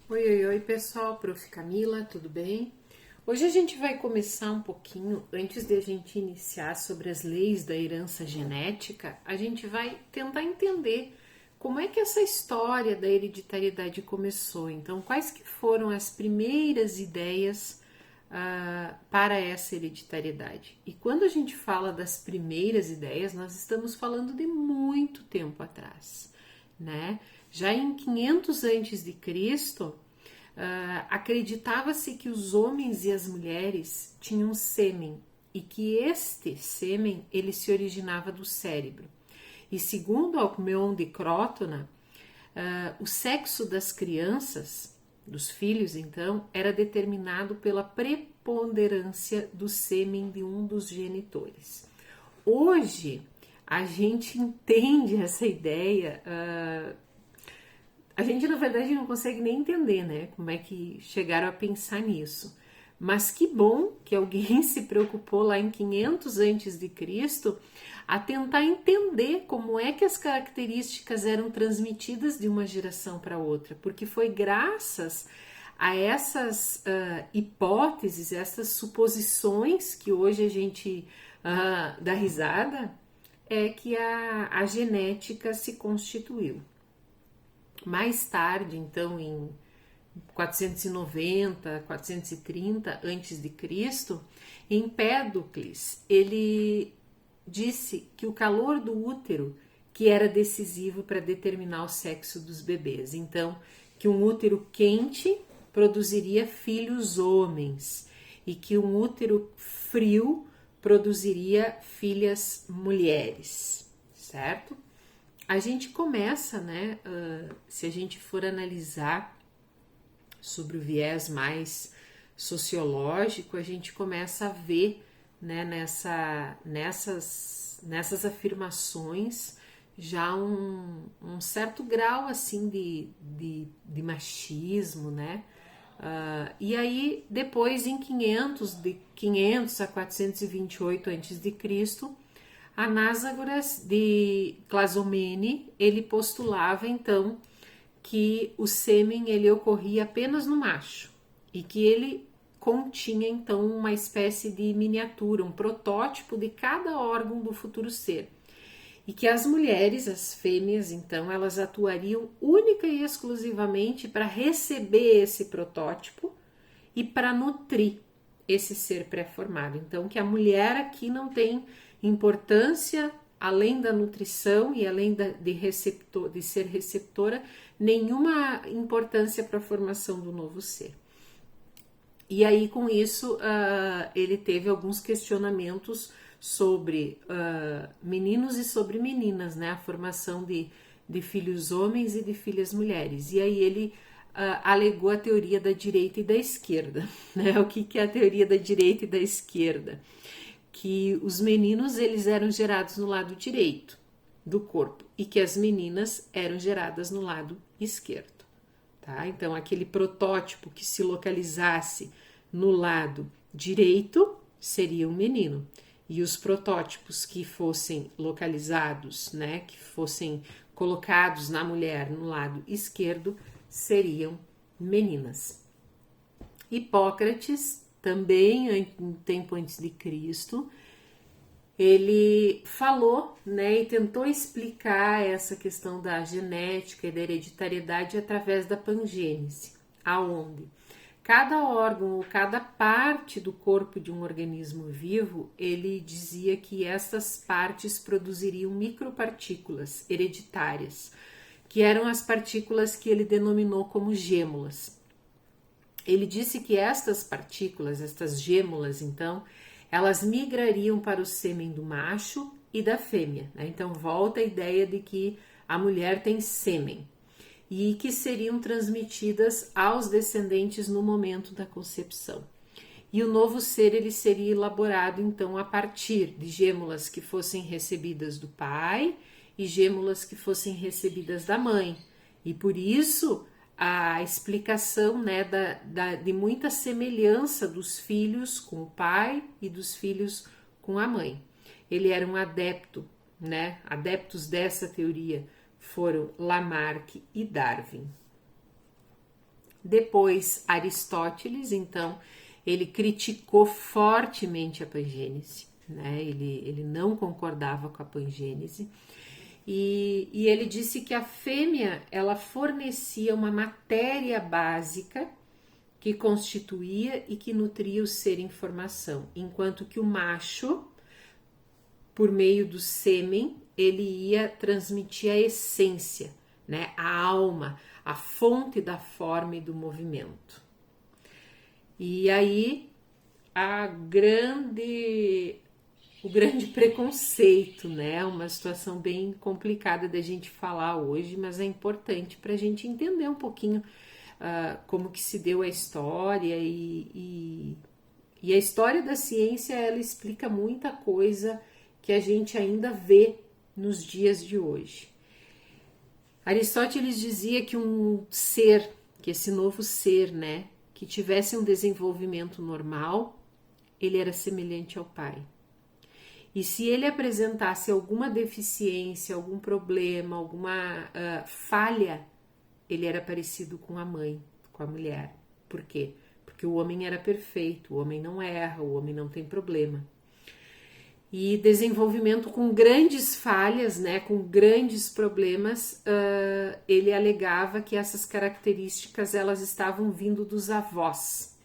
Oi, oi, oi, pessoal, Prof. Camila, tudo bem? Hoje a gente vai começar um pouquinho, antes de a gente iniciar sobre as leis da herança genética, a gente vai tentar entender como é que essa história da hereditariedade começou. Então, quais que foram as primeiras ideias para essa hereditariedade? E quando a gente fala das primeiras ideias, nós estamos falando de muito tempo atrás, né? Já em 500 antes de Cristo, acreditava-se que os homens e as mulheres tinham sêmen e que este sêmen ele se originava do cérebro. E segundo Alcmeon de Crotona, o sexo das crianças, dos filhos então, era determinado pela preponderância do sêmen de um dos genitores. Hoje a gente entende essa ideia, a gente na verdade não consegue nem entender, né, como é que chegaram a pensar nisso. Mas que bom que alguém se preocupou lá em 500 antes de Cristo a tentar entender como é que as características eram transmitidas de uma geração para outra, porque foi graças a essas hipóteses, essas suposições que hoje a gente dá risada, é que a genética se constituiu. Mais tarde, então, em 490, 430 antes de Cristo, Empédocles, ele disse que o calor do útero que era decisivo para determinar o sexo dos bebês. Então, que um útero quente produziria filhos homens e que um útero frio produziria filhas mulheres, certo? A gente começa, né, se a gente for analisar sobre o viés mais sociológico, a gente começa a ver, né, nessas afirmações já um certo grau assim de machismo, né? E aí depois em 500 a 428 a.C., Anásagoras de Clazomene, ele postulava então que o sêmen ele ocorria apenas no macho e que ele continha então uma espécie de miniatura, um protótipo de cada órgão do futuro ser. E que as mulheres, as fêmeas, então, elas atuariam única e exclusivamente para receber esse protótipo e para nutrir esse ser pré-formado. Então, que a mulher aqui não tem importância, além da nutrição e além de ser receptora, nenhuma importância para a formação do novo ser. E aí, com isso, ele teve alguns questionamentos sobre meninos e sobre meninas, né? A formação de filhos homens e de filhas mulheres. E aí ele alegou a teoria da direita e da esquerda, né? O que é a teoria da direita e da esquerda? Que os meninos eles eram gerados no lado direito do corpo e que as meninas eram geradas no lado esquerdo, tá? Então aquele protótipo que se localizasse no lado direito seria um menino e os protótipos que fossem localizados, né, que fossem colocados na mulher no lado esquerdo seriam meninas. Hipócrates, também um tempo antes de Cristo, ele falou, né, e tentou explicar essa questão da genética e da hereditariedade através da pangênese, aonde cada órgão ou cada parte do corpo de um organismo vivo, ele dizia que essas partes produziriam micropartículas hereditárias, que eram as partículas que ele denominou como gêmulas. Ele disse que estas partículas, estas gêmulas, então, elas migrariam para o sêmen do macho e da fêmea, né? Então volta a ideia de que a mulher tem sêmen e que seriam transmitidas aos descendentes no momento da concepção. E o novo ser ele seria elaborado então a partir de gêmulas que fossem recebidas do pai e gêmulas que fossem recebidas da mãe. E por isso a explicação, né, de muita semelhança dos filhos com o pai e dos filhos com a mãe. Ele era um adepto, né? Adeptos dessa teoria foram Lamarck e Darwin. Depois, Aristóteles, então, ele criticou fortemente a pangênese, né? Ele não concordava com a pangênese. E ele disse que a fêmea, ela fornecia uma matéria básica que constituía e que nutria o ser em formação, enquanto que o macho, por meio do sêmen, ele ia transmitir a essência, né? A alma, a fonte da forma e do movimento. E aí o grande preconceito, né? Uma situação bem complicada da gente falar hoje, mas é importante para a gente entender um pouquinho como que se deu a história e a história da ciência, ela explica muita coisa que a gente ainda vê nos dias de hoje. Aristóteles dizia que que esse novo ser, né, que tivesse um desenvolvimento normal, ele era semelhante ao pai. E se ele apresentasse alguma deficiência, algum problema, alguma falha, ele era parecido com a mãe, com a mulher. Por quê? Porque o homem era perfeito, o homem não erra, o homem não tem problema. E desenvolvimento com grandes falhas, né, com grandes problemas, ele alegava que essas características elas estavam vindo dos avós,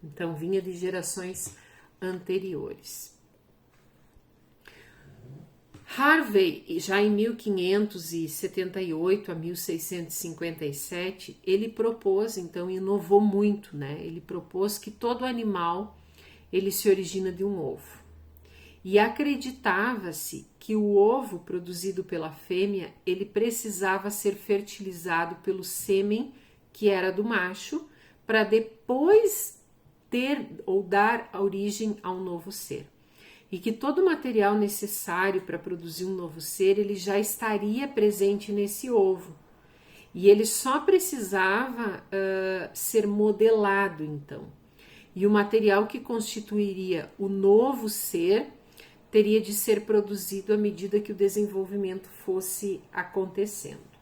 então vinha de gerações anteriores. Harvey, já em 1578 a 1657, ele propôs, então inovou muito, né? Ele propôs que todo animal ele se origina de um ovo. E acreditava-se que o ovo produzido pela fêmea, ele precisava ser fertilizado pelo sêmen que era do macho, para depois ter ou dar origem a um novo ser. E que todo o material necessário para produzir um novo ser, ele já estaria presente nesse ovo. E ele só precisava ser modelado, então. E o material que constituiria o novo ser teria de ser produzido à medida que o desenvolvimento fosse acontecendo.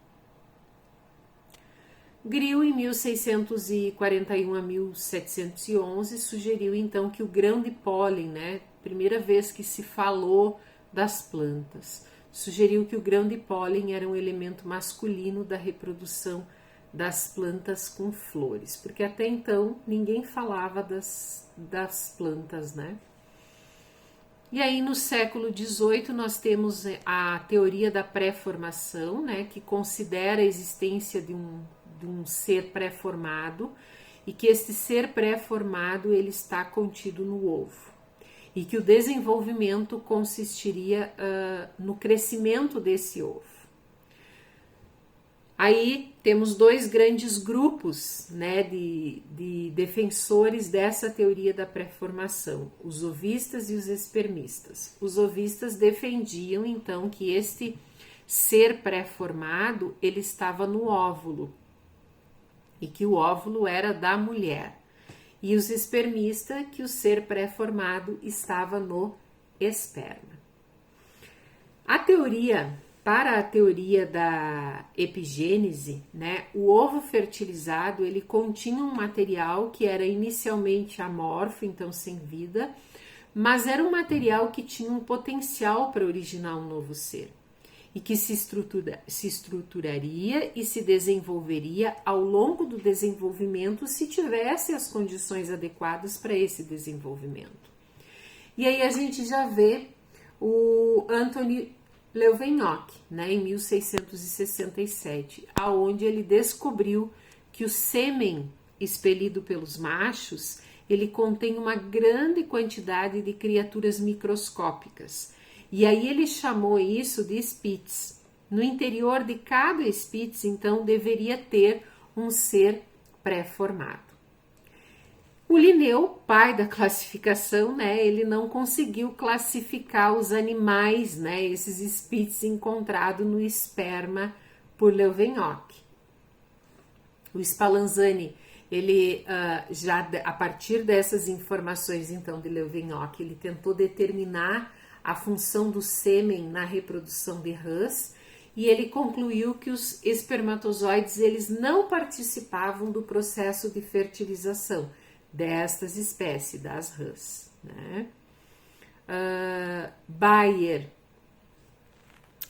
Grill, em 1641 a 1711, sugeriu então que o grão de pólen, né, primeira vez que se falou das plantas, sugeriu que o grão de pólen era um elemento masculino da reprodução das plantas com flores, porque até então ninguém falava das plantas, né? E aí no século XVIII nós temos a teoria da pré-formação, né, que considera a existência de um ser pré-formado e que este ser pré-formado ele está contido no ovo e que o desenvolvimento consistiria no crescimento desse ovo. Aí temos dois grandes grupos, né, de defensores dessa teoria da pré-formação, os ovistas e os espermistas. Os ovistas defendiam então que este ser pré-formado ele estava no óvulo e que o óvulo era da mulher. E os espermistas que o ser pré-formado estava no esperma. Para a teoria da epigênese, né, o ovo fertilizado ele continha um material que era inicialmente amorfo, então sem vida, mas era um material que tinha um potencial para originar um novo ser e que se estruturaria e se desenvolveria ao longo do desenvolvimento se tivesse as condições adequadas para esse desenvolvimento. E aí a gente já vê o Anthony Leeuwenhoek, né, em 1667, aonde ele descobriu que o sêmen expelido pelos machos, ele contém uma grande quantidade de criaturas microscópicas. E aí ele chamou isso de Spitz. No interior de cada Spitz, então, deveria ter um ser pré-formado. O Linneu, pai da classificação, né, ele não conseguiu classificar os animais, né, esses Spitz encontrados no esperma por Leeuwenhoek. O Spallanzani, ele já a partir dessas informações então de Leeuwenhoek, ele tentou determinar a função do sêmen na reprodução de rãs e ele concluiu que os espermatozoides eles não participavam do processo de fertilização destas espécies, das rãs, né? Bayer,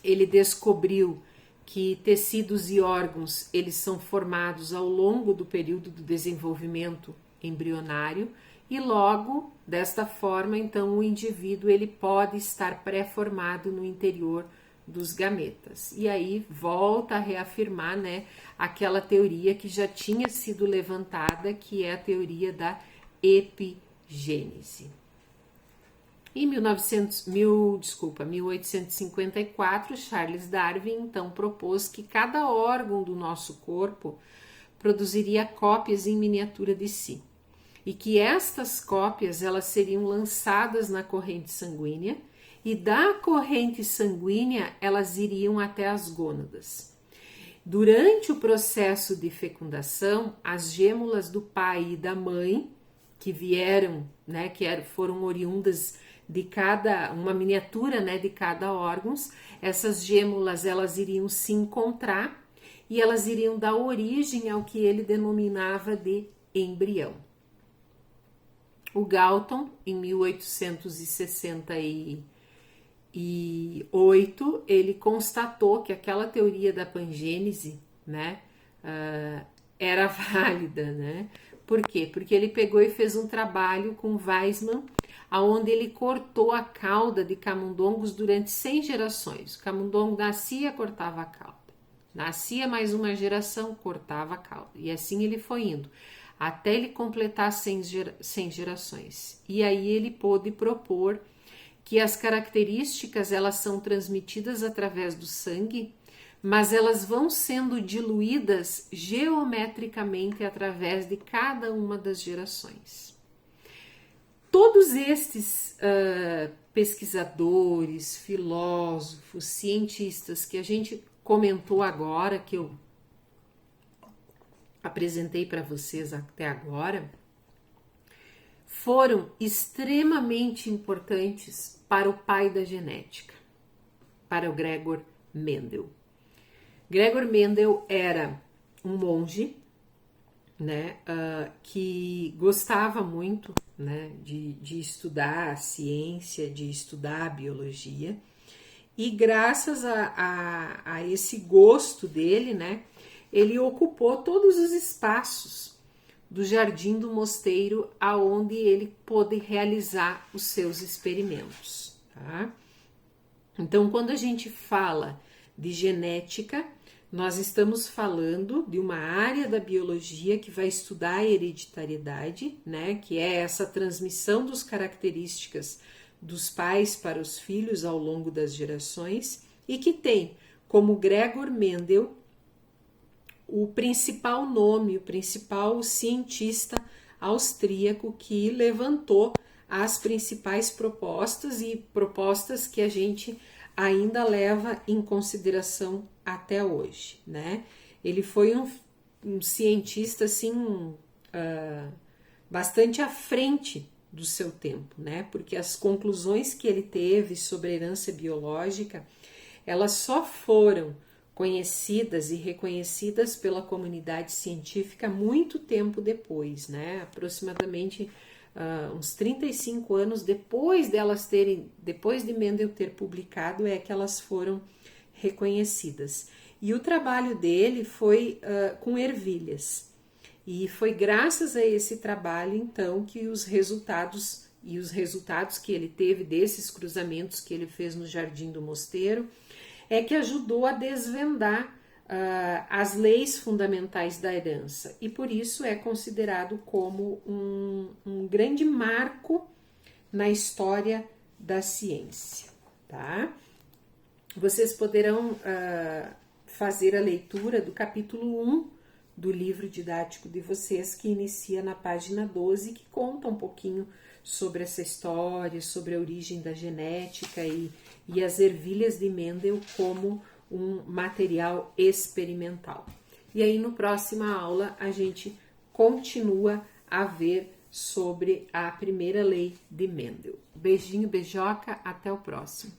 ele descobriu que tecidos e órgãos eles são formados ao longo do período do desenvolvimento embrionário e logo desta forma então o indivíduo ele pode estar pré-formado no interior dos gametas. E aí volta a reafirmar, né, aquela teoria que já tinha sido levantada, que é a teoria da epigênese. Em 1854, Charles Darwin então propôs que cada órgão do nosso corpo produziria cópias em miniatura de si e que estas cópias elas seriam lançadas na corrente sanguínea e da corrente sanguínea elas iriam até as gônadas. Durante o processo de fecundação, as gêmulas do pai e da mãe que vieram, né, foram oriundas de uma miniatura, né, de cada órgão, essas gêmulas elas iriam se encontrar e elas iriam dar origem ao que ele denominava de embrião. O Galton, em 1868, ele constatou que aquela teoria da pangênese, né, era válida, né? Por quê? Porque ele pegou e fez um trabalho com Weismann, onde ele cortou a cauda de camundongos durante 100 gerações. O camundongo nascia, cortava a cauda. Nascia mais uma geração, cortava a cauda. E assim ele foi indo, até ele completar 100 gerações. E aí ele pôde propor que as características elas são transmitidas através do sangue, mas elas vão sendo diluídas geometricamente através de cada uma das gerações. Todos estes pesquisadores, filósofos, cientistas que a gente comentou agora, que eu apresentei para vocês até agora, foram extremamente importantes para o pai da genética, para o Gregor Mendel. Gregor Mendel era um monge, né, que gostava muito, né, de estudar a ciência, de estudar a biologia, e graças a esse gosto dele, né, ele ocupou todos os espaços do jardim do mosteiro aonde ele pôde realizar os seus experimentos, tá? Então, quando a gente fala de genética, nós estamos falando de uma área da biologia que vai estudar a hereditariedade, né, que é essa transmissão das características dos pais para os filhos ao longo das gerações e que tem como Gregor Mendel o principal nome, o principal cientista austríaco que levantou as principais propostas e propostas que a gente ainda leva em consideração até hoje, né? Ele foi um cientista assim bastante à frente do seu tempo, né? Porque as conclusões que ele teve sobre a herança biológica, elas só foram conhecidas e reconhecidas pela comunidade científica muito tempo depois, né? Aproximadamente uns 35 anos depois depois de Mendel ter publicado, é que elas foram reconhecidas. E o trabalho dele foi com ervilhas. E foi graças a esse trabalho, então, que os resultados que ele teve desses cruzamentos que ele fez no Jardim do Mosteiro, é que ajudou a desvendar as leis fundamentais da herança. E por isso é considerado como um grande marco na história da ciência, tá? Vocês poderão fazer a leitura do capítulo 1 do livro didático de vocês, que inicia na página 12, que conta um pouquinho sobre essa história, sobre a origem da genética e as ervilhas de Mendel como um material experimental. E aí, no próxima aula, a gente continua a ver sobre a primeira lei de Mendel. Beijinho, beijoca, até o próximo.